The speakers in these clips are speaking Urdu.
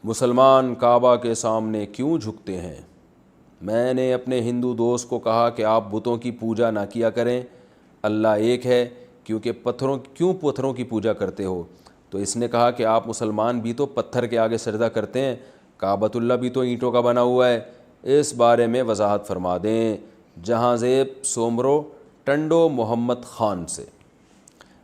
مسلمان کعبہ کے سامنے کیوں جھکتے ہیں؟ میں نے اپنے ہندو دوست کو کہا کہ آپ بتوں کی پوجا نہ کیا کریں، اللہ ایک ہے، کیوں پتھروں کی پوجا کرتے ہو؟ تو اس نے کہا کہ آپ مسلمان بھی تو پتھر کے آگے سجدہ کرتے ہیں، کعبۃ اللہ بھی تو اینٹوں کا بنا ہوا ہے، اس بارے میں وضاحت فرما دیں۔ جہاں زیب سومرو ٹنڈو محمد خان سے۔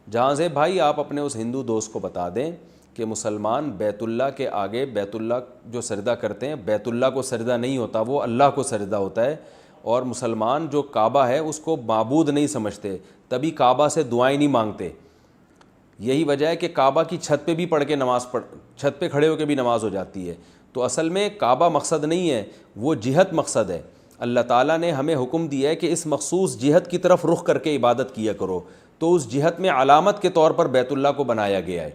جہاں زیب بھائی، آپ اپنے اس ہندو دوست کو بتا دیں کہ مسلمان بیت اللہ کے آگے بیت اللہ جو سجدہ کرتے ہیں، بیت اللہ کو سجدہ نہیں ہوتا، وہ اللہ کو سجدہ ہوتا ہے، اور مسلمان جو کعبہ ہے اس کو معبود نہیں سمجھتے، تبھی کعبہ سے دعائیں نہیں مانگتے۔ یہی وجہ ہے کہ کعبہ کی چھت پہ بھی پڑھ کے چھت پہ کھڑے ہو کے بھی نماز ہو جاتی ہے۔ تو اصل میں کعبہ مقصد نہیں ہے، وہ جہت مقصد ہے۔ اللہ تعالیٰ نے ہمیں حکم دیا ہے کہ اس مخصوص جہت کی طرف رخ کر کے عبادت کیا کرو، تو اس جہت میں علامت کے طور پر بیت اللہ کو بنایا گیا ہے،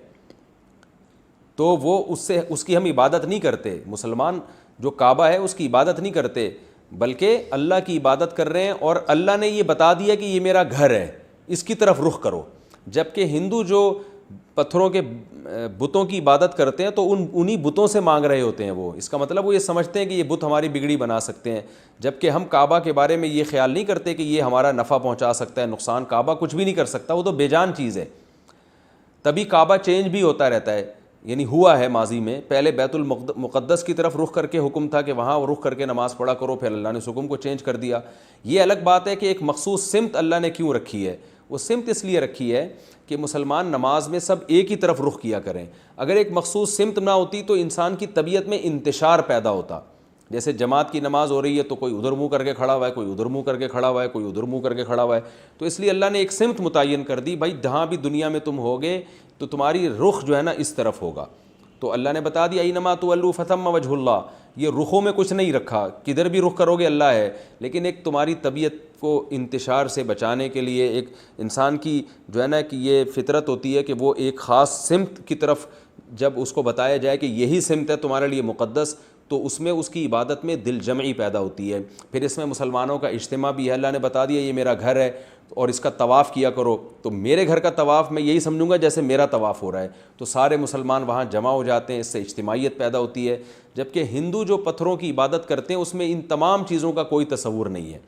تو وہ اس کی ہم عبادت نہیں کرتے۔ مسلمان جو کعبہ ہے اس کی عبادت نہیں کرتے، بلکہ اللہ کی عبادت کر رہے ہیں، اور اللہ نے یہ بتا دیا کہ یہ میرا گھر ہے، اس کی طرف رخ کرو۔ جبکہ ہندو جو پتھروں کے بتوں کی عبادت کرتے ہیں تو انہی بتوں سے مانگ رہے ہوتے ہیں، وہ اس کا مطلب وہ یہ سمجھتے ہیں کہ یہ بت ہماری بگڑی بنا سکتے ہیں، جبکہ ہم کعبہ کے بارے میں یہ خیال نہیں کرتے کہ یہ ہمارا نفع پہنچا سکتا ہے، نقصان۔ کعبہ کچھ بھی نہیں کر سکتا، وہ تو بے جان چیز ہے۔ تبھی کعبہ چینج بھی ہوتا رہتا ہے، یعنی ہوا ہے ماضی میں، پہلے بیت المقدس کی طرف رخ کر کے حکم تھا کہ وہاں رخ کر کے نماز پڑھا کرو، پھر اللہ نے اس حکم کو چینج کر دیا۔ یہ الگ بات ہے کہ ایک مخصوص سمت اللہ نے کیوں رکھی ہے۔ وہ سمت اس لیے رکھی ہے کہ مسلمان نماز میں سب ایک ہی طرف رخ کیا کریں۔ اگر ایک مخصوص سمت نہ ہوتی تو انسان کی طبیعت میں انتشار پیدا ہوتا۔ جیسے جماعت کی نماز ہو رہی ہے تو کوئی ادھر منہ کر کے کھڑا ہوا ہے، کوئی ادھر منہ کر کے کھڑا ہوا ہے، کوئی ادھر منہ کر کے کھڑا ہوا ہے، تو اس لیے اللہ نے ایک سمت متعین کر دی، بھائی جہاں بھی دنیا میں تم ہوگے تو تمہاری رخ جو ہے نا اس طرف ہوگا۔ تو اللہ نے بتا دیا اینما تولوا فثم وجہ اللہ، یہ رخوں میں کچھ نہیں رکھا، کدھر بھی رخ کرو گے اللہ ہے، لیکن ایک تمہاری طبیعت کو انتشار سے بچانے کے لیے ایک انسان کی جو ہے نا کہ یہ فطرت ہوتی ہے کہ وہ ایک خاص سمت کی طرف جب اس کو بتایا جائے کہ یہی سمت ہے تمہارے لیے مقدس، تو اس میں اس کی عبادت میں دل جمعی پیدا ہوتی ہے۔ پھر اس میں مسلمانوں کا اجتماع بھی ہے، اللہ نے بتا دیا یہ میرا گھر ہے اور اس کا طواف کیا کرو، تو میرے گھر کا طواف میں یہی سمجھوں گا جیسے میرا طواف ہو رہا ہے، تو سارے مسلمان وہاں جمع ہو جاتے ہیں، اس سے اجتماعیت پیدا ہوتی ہے۔ جبکہ ہندو جو پتھروں کی عبادت کرتے ہیں اس میں ان تمام چیزوں کا کوئی تصور نہیں ہے،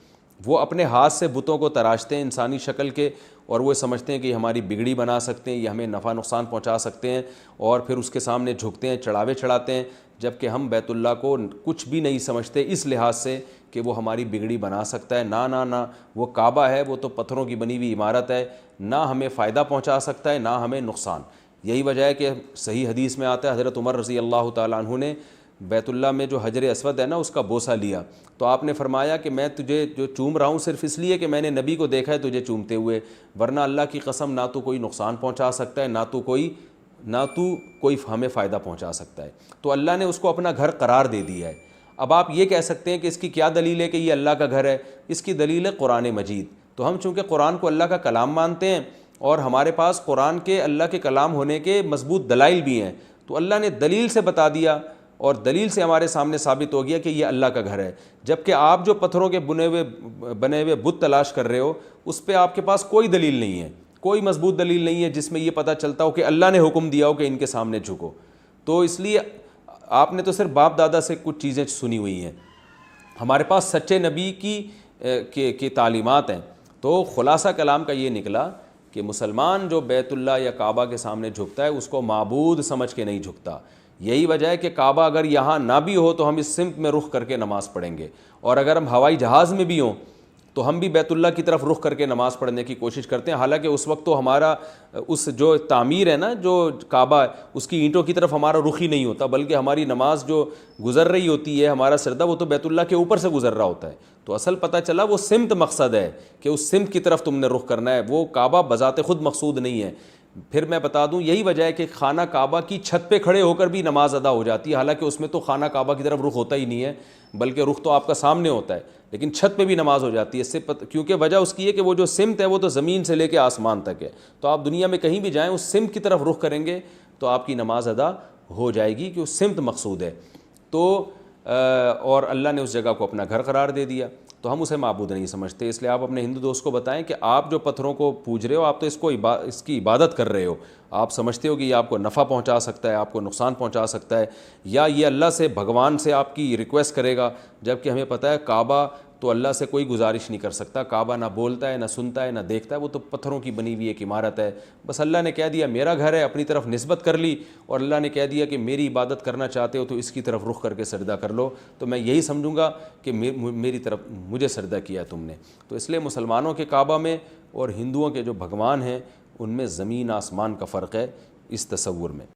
وہ اپنے ہاتھ سے بتوں کو تراشتے ہیں انسانی شکل کے، اور وہ سمجھتے ہیں کہ یہ ہماری بگڑی بنا سکتے ہیں، یہ ہمیں نفع نقصان پہنچا سکتے ہیں، اور پھر اس کے سامنے جھکتے ہیں، چڑھاوے چڑھاتے ہیں، جبکہ ہم بیت اللہ کو کچھ بھی نہیں سمجھتے اس لحاظ سے کہ وہ ہماری بگڑی بنا سکتا ہے۔ نہ وہ کعبہ ہے، وہ تو پتھروں کی بنی ہوئی عمارت ہے، نہ ہمیں فائدہ پہنچا سکتا ہے نہ ہمیں نقصان۔ یہی وجہ ہے کہ صحیح حدیث میں آتا ہے حضرت عمر رضی اللہ تعالیٰ عنہ نے بیت اللہ میں جو حجر اسود ہے نا اس کا بوسہ لیا، تو آپ نے فرمایا کہ میں تجھے جو چوم رہا ہوں صرف اس لیے کہ میں نے نبی کو دیکھا ہے تجھے چومتے ہوئے، ورنہ اللہ کی قسم نہ تو کوئی نقصان پہنچا سکتا ہے نہ تو کوئی ہمیں فائدہ پہنچا سکتا ہے۔ تو اللہ نے اس کو اپنا گھر قرار دے دیا ہے۔ اب آپ یہ کہہ سکتے ہیں کہ اس کی کیا دلیل ہے کہ یہ اللہ کا گھر ہے؟ اس کی دلیل ہے قرآن مجید۔ تو ہم چونکہ قرآن کو اللہ کا کلام مانتے ہیں اور ہمارے پاس قرآن کے اللہ کے کلام ہونے کے مضبوط دلائل بھی ہیں، تو اللہ نے دلیل سے بتا دیا اور دلیل سے ہمارے سامنے ثابت ہو گیا کہ یہ اللہ کا گھر ہے۔ جبکہ آپ جو پتھروں کے بنے ہوئے بت تلاش کر رہے ہو اس پہ آپ کے پاس کوئی دلیل نہیں ہے، کوئی مضبوط دلیل نہیں ہے جس میں یہ پتہ چلتا ہو کہ اللہ نے حکم دیا ہو کہ ان کے سامنے جھکو۔ تو اس لیے آپ نے تو صرف باپ دادا سے کچھ چیزیں سنی ہوئی ہیں، ہمارے پاس سچے نبی کی تعلیمات ہیں۔ تو خلاصہ کلام کا یہ نکلا کہ مسلمان جو بیت اللہ یا کعبہ کے سامنے جھکتا ہے اس کو معبود سمجھ کے نہیں جھکتا۔ یہی وجہ ہے کہ کعبہ اگر یہاں نہ بھی ہو تو ہم اس سمت میں رخ کر کے نماز پڑھیں گے، اور اگر ہم ہوائی جہاز میں بھی ہوں تو ہم بھی بیت اللہ کی طرف رخ کر کے نماز پڑھنے کی کوشش کرتے ہیں، حالانکہ اس وقت تو ہمارا اس جو تعمیر ہے نا جو کعبہ ہے اس کی اینٹوں کی طرف ہمارا رخ ہی نہیں ہوتا، بلکہ ہماری نماز جو گزر رہی ہوتی ہے ہمارا سردہ وہ تو بیت اللہ کے اوپر سے گزر رہا ہوتا ہے۔ تو اصل پتہ چلا وہ سمت مقصد ہے کہ اس سمت کی طرف تم نے رخ کرنا ہے، وہ کعبہ بذات خود مقصود نہیں ہے۔ پھر میں بتا دوں یہی وجہ ہے کہ خانہ کعبہ کی چھت پہ کھڑے ہو کر بھی نماز ادا ہو جاتی ہے، حالانکہ اس میں تو خانہ کعبہ کی طرف رخ ہوتا ہی نہیں ہے، بلکہ رخ تو آپ کا سامنے ہوتا ہے، لیکن چھت پہ بھی نماز ہو جاتی ہے۔ اس سے کیونکہ وجہ اس کی ہے کہ وہ جو سمت ہے وہ تو زمین سے لے کے آسمان تک ہے، تو آپ دنیا میں کہیں بھی جائیں اس سمت کی طرف رخ کریں گے تو آپ کی نماز ادا ہو جائے گی کہ اس سمت مقصود ہے۔ تو اور اللہ نے اس جگہ کو اپنا گھر قرار دے دیا۔ تو ہم اسے معبود نہیں سمجھتے. اس لیے آپ اپنے ہندو دوست کو بتائیں کہ آپ جو پتھروں کو پوج رہے ہو آپ تو اس کی عبادت کر رہے ہو, آپ سمجھتے ہو کہ یہ آپ کو نفع پہنچا سکتا ہے, آپ کو نقصان پہنچا سکتا ہے, یا یہ اللہ سے بھگوان سے آپ کی ریکویسٹ کرے گا, جبکہ ہمیں پتہ ہے کعبہ تو اللہ سے کوئی گزارش نہیں کر سکتا. کعبہ نہ بولتا ہے, نہ سنتا ہے, نہ دیکھتا ہے, وہ تو پتھروں کی بنی ہوئی ایک عمارت ہے. بس اللہ نے کہہ دیا میرا گھر ہے, اپنی طرف نسبت کر لی, اور اللہ نے کہہ دیا کہ میری عبادت کرنا چاہتے ہو تو اس کی طرف رخ کر کے سجدہ کر لو, تو میں یہی سمجھوں گا کہ میری طرف مجھے سجدہ کیا تم نے. تو اس لیے مسلمانوں کے کعبہ میں اور ہندوؤں کے جو بھگوان ہیں ان میں زمین آسمان کا فرق ہے اس تصور میں.